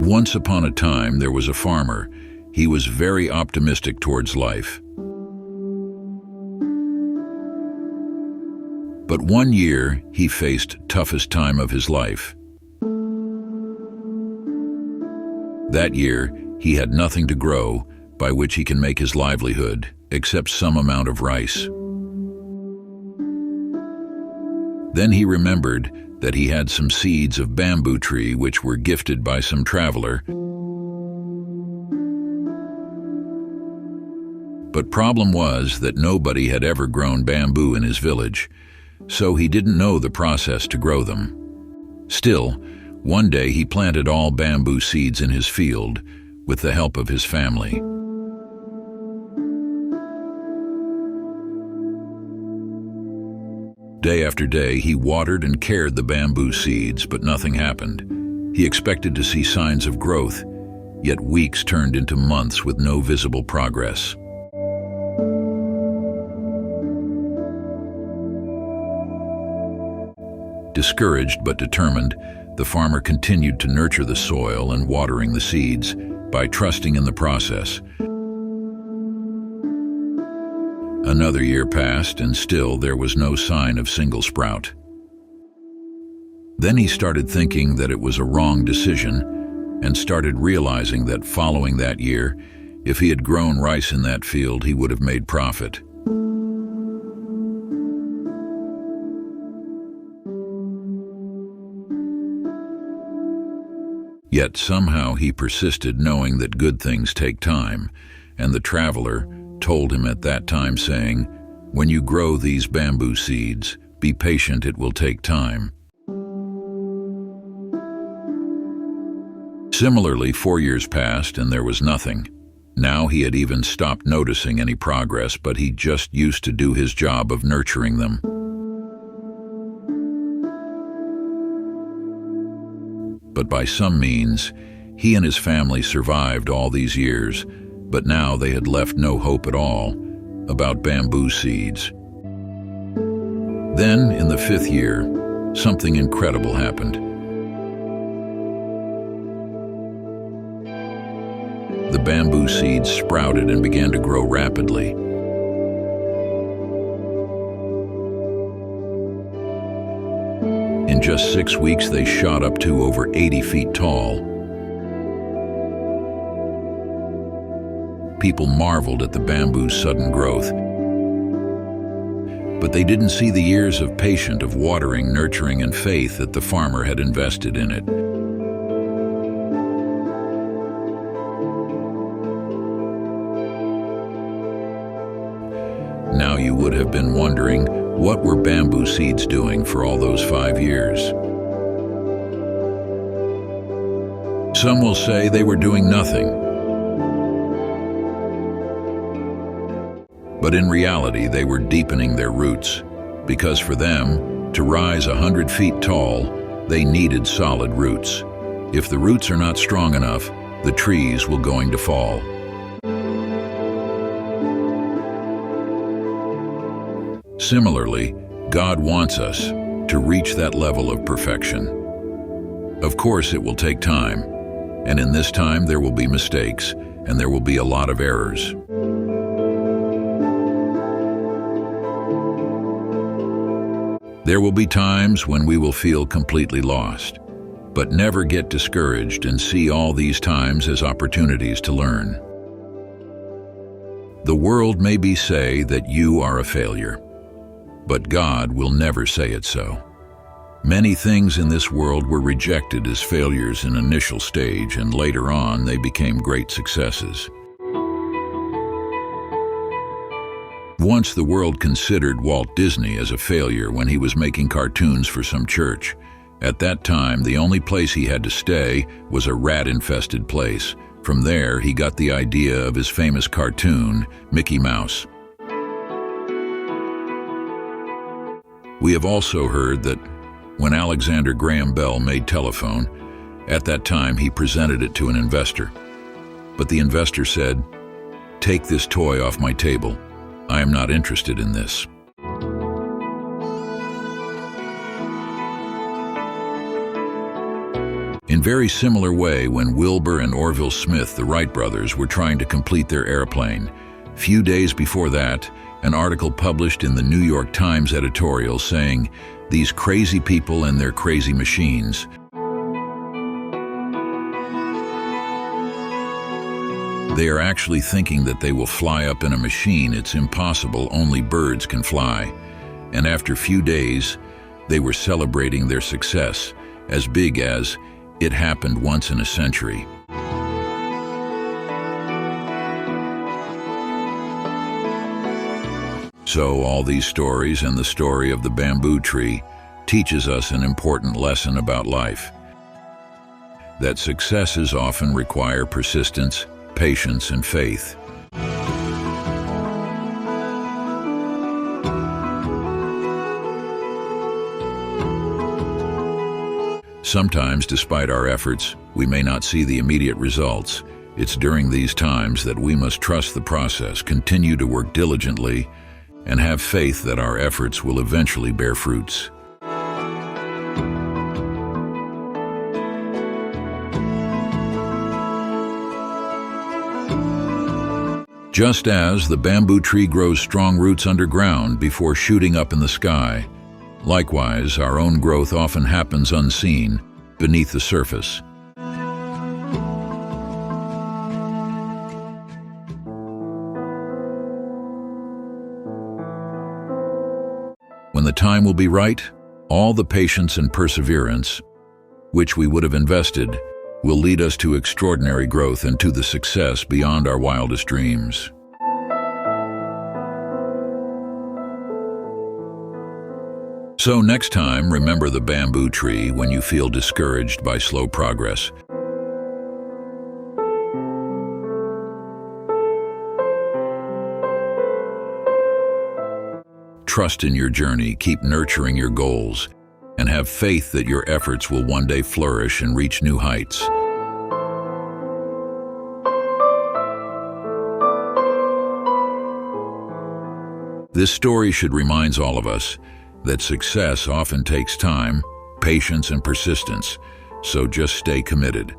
Once upon a time, there was a farmer. He was very optimistic towards life. But one year, he faced toughest time of his life. That year, he had nothing to grow by which he can make his livelihood, except some amount of rice. Then he remembered that he had some seeds of bamboo tree which were gifted by some traveler. But problem was that nobody had ever grown bamboo in his village, so he didn't know the process to grow them. Still, one day he planted all bamboo seeds in his field with the help of his family. Day after day, he watered and cared the bamboo seeds, but nothing happened. He expected to see signs of growth, yet weeks turned into months with no visible progress. Discouraged but determined, the farmer continued to nurture the soil and watering the seeds by trusting in the process. Another year passed, and still there was no sign of single sprout. Then he started thinking that it was a wrong decision and started realizing that following that year, if he had grown rice in that field, he would have made profit. Yet somehow he persisted, knowing that good things take time, and the traveler told him at that time, saying, "When you grow these bamboo seeds, be patient, it will take time." Similarly, 4 years passed and there was nothing. Now he had even stopped noticing any progress, but he just used to do his job of nurturing them. But by some means, he and his family survived all these years, but now they had left no hope at all about bamboo seeds. Then, in the 5th year, something incredible happened. The bamboo seeds sprouted and began to grow rapidly. In just 6 weeks, they shot up to over 80 feet tall. People marveled at the bamboo's sudden growth. But they didn't see the years of patience, of watering, nurturing, and faith that the farmer had invested in it. Now you would have been wondering, what were bamboo seeds doing for all those 5 years? Some will say they were doing nothing. But in reality, they were deepening their roots, because for them to rise 100 feet tall, they needed solid roots. If the roots are not strong enough, the trees will going to fall. Similarly, God wants us to reach that level of perfection. Of course, it will take time, and in this time there will be mistakes, and there will be a lot of errors. There will be times when we will feel completely lost, but never get discouraged and see all these times as opportunities to learn. The world may say that you are a failure, but God will never say it so. Many things in this world were rejected as failures in initial stage, and later on they became great successes. Once the world considered Walt Disney as a failure when he was making cartoons for some church. At that time, the only place he had to stay was a rat-infested place. From there, he got the idea of his famous cartoon, Mickey Mouse. We have also heard that when Alexander Graham Bell made telephone, at that time he presented it to an investor. But the investor said, "Take this toy off my table. I am not interested in this." In very similar way, when Wilbur and Orville Smith, the Wright brothers, were trying to complete their airplane, few days before that, an article published in the New York Times editorial saying, "These crazy people and their crazy machines." They are actually thinking that they will fly up in a machine. It's impossible, only birds can fly. And after few days, they were celebrating their success, as big as it happened once in a century. So all these stories and the story of the bamboo tree teaches us an important lesson about life. That successes often require persistence, patience, and faith. Sometimes, despite our efforts, we may not see the immediate results. It's during these times that we must trust the process, continue to work diligently, and have faith that our efforts will eventually bear fruits. Just as the bamboo tree grows strong roots underground before shooting up in the sky, likewise, our own growth often happens unseen, beneath the surface. When the time will be right, all the patience and perseverance, which we would have invested, will lead us to extraordinary growth and to the success beyond our wildest dreams. So next time, remember the bamboo tree when you feel discouraged by slow progress. Trust in your journey, keep nurturing your goals, and have faith that your efforts will one day flourish and reach new heights. This story should remind all of us that success often takes time, patience, and persistence, so just stay committed.